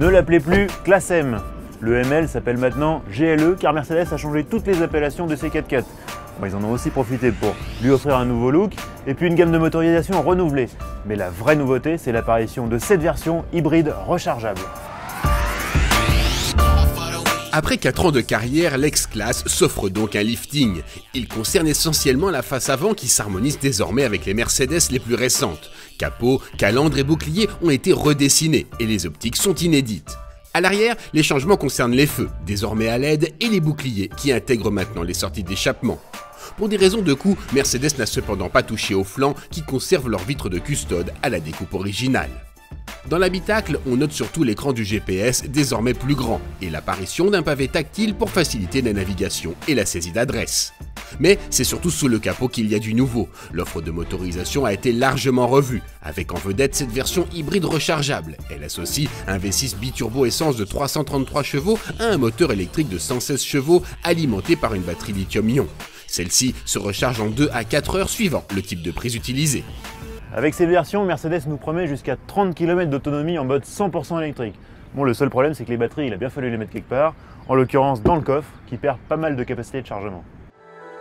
Ne l'appelez plus classe M. Le ML s'appelle maintenant GLE car Mercedes a changé toutes les appellations de ses 4x4. Bon, ils en ont aussi profité pour lui offrir un nouveau look et puis une gamme de motorisation renouvelée. Mais la vraie nouveauté, c'est l'apparition de cette version hybride rechargeable. Après 4 ans de carrière, l'X-Class s'offre donc un lifting. Il concerne essentiellement la face avant qui s'harmonise désormais avec les Mercedes les plus récentes. Capot, calandre et bouclier ont été redessinés et les optiques sont inédites. À l'arrière, les changements concernent les feux, désormais à LED, et les boucliers qui intègrent maintenant les sorties d'échappement. Pour des raisons de coût, Mercedes n'a cependant pas touché aux flancs qui conservent leurs vitres de custode à la découpe originale. Dans l'habitacle, on note surtout l'écran du GPS désormais plus grand et l'apparition d'un pavé tactile pour faciliter la navigation et la saisie d'adresse. Mais c'est surtout sous le capot qu'il y a du nouveau. L'offre de motorisation a été largement revue, avec en vedette cette version hybride rechargeable. Elle associe un V6 biturbo essence de 333 chevaux à un moteur électrique de 116 chevaux alimenté par une batterie lithium-ion. Celle-ci se recharge en 2 à 4 heures suivant le type de prise utilisée. Avec ces versions, Mercedes nous promet jusqu'à 30 km d'autonomie en mode 100% électrique. Bon, le seul problème, c'est que les batteries, il a bien fallu les mettre quelque part, en l'occurrence dans le coffre, qui perd pas mal de capacité de chargement.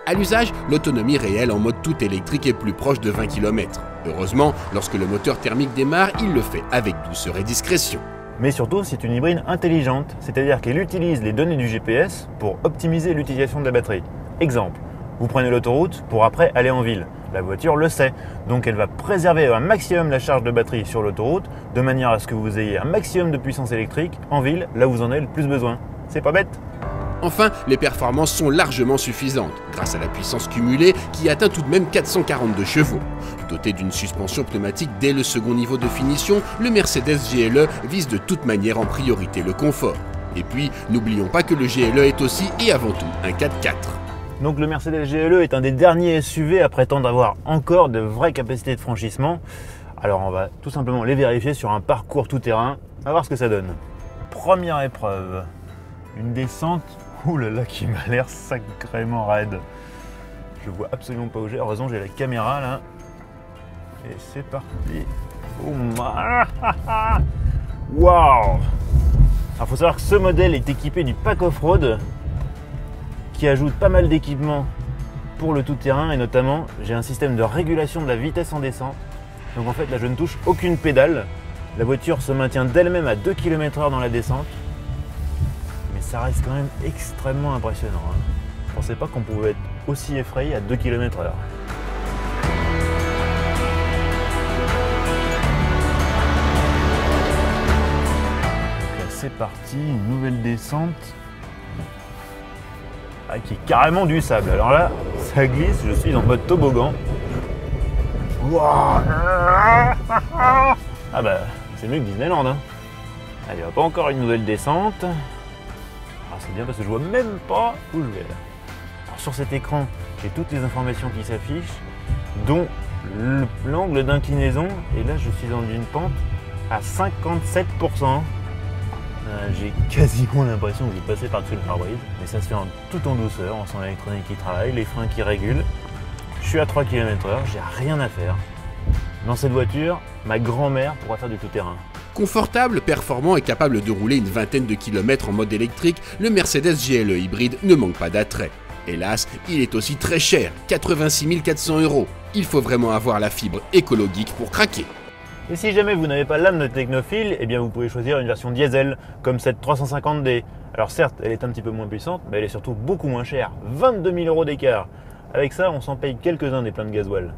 À l'usage, l'autonomie réelle en mode tout électrique est plus proche de 20 km. Heureusement, lorsque le moteur thermique démarre, il le fait avec douceur et discrétion. Mais surtout, c'est une hybride intelligente, c'est-à-dire qu'elle utilise les données du GPS pour optimiser l'utilisation de la batterie. Exemple, vous prenez l'autoroute pour après aller en ville. La voiture le sait, donc elle va préserver un maximum la charge de batterie sur l'autoroute, de manière à ce que vous ayez un maximum de puissance électrique en ville, là où vous en avez le plus besoin. C'est pas bête? Enfin, les performances sont largement suffisantes, grâce à la puissance cumulée qui atteint tout de même 442 chevaux. Doté d'une suspension pneumatique dès le second niveau de finition, le Mercedes GLE vise de toute manière en priorité le confort. Et puis, n'oublions pas que le GLE est aussi et avant tout un 4x4. Donc le Mercedes GLE est un des derniers SUV à prétendre avoir encore de vraies capacités de franchissement. Alors on va tout simplement les vérifier sur un parcours tout-terrain. On va voir ce que ça donne. Première épreuve, une descente, oulala, qui m'a l'air sacrément raide. Je vois absolument pas où j'ai. Heureusement j'ai la caméra là. Et c'est parti. Waouh! Alors faut savoir que ce modèle est équipé du pack off-road, qui ajoute pas mal d'équipements pour le tout-terrain et notamment j'ai un système de régulation de la vitesse en descente. Donc en fait là je ne touche aucune pédale. La voiture se maintient d'elle-même à 2 km/h dans la descente. Mais ça reste quand même extrêmement impressionnant. Je ne pensais pas qu'on pouvait être aussi effrayé à 2 km/h. Là c'est parti, une nouvelle descente. Qui est carrément du sable. Alors là, ça glisse, je suis en mode toboggan. Wow. Ah bah, c'est mieux que Disneyland. Hein. Allez, hop, encore une nouvelle descente. Ah, c'est bien parce que je vois même pas où je vais là. Alors sur cet écran, j'ai toutes les informations qui s'affichent, dont l'angle d'inclinaison. Et là, je suis dans une pente à 57%. J'ai quasiment l'impression que j'ai passé par-dessus le pare-brise, mais ça se fait tout en douceur, on sent l'électronique qui travaille, les freins qui régulent. Je suis à 3 km/h, j'ai rien à faire. Dans cette voiture, ma grand-mère pourra faire du tout-terrain. Confortable, performant et capable de rouler une vingtaine de kilomètres en mode électrique, le Mercedes GLE hybride ne manque pas d'attrait. Hélas, il est aussi très cher, 86 400 €. Il faut vraiment avoir la fibre écologique pour craquer. Et si jamais vous n'avez pas l'âme de technophile, eh bien vous pouvez choisir une version diesel, comme cette 350D. Alors certes, elle est un petit peu moins puissante, mais elle est surtout beaucoup moins chère, 22 000 € d'écart. Avec ça, on s'en paye quelques-uns des pleins de gasoil.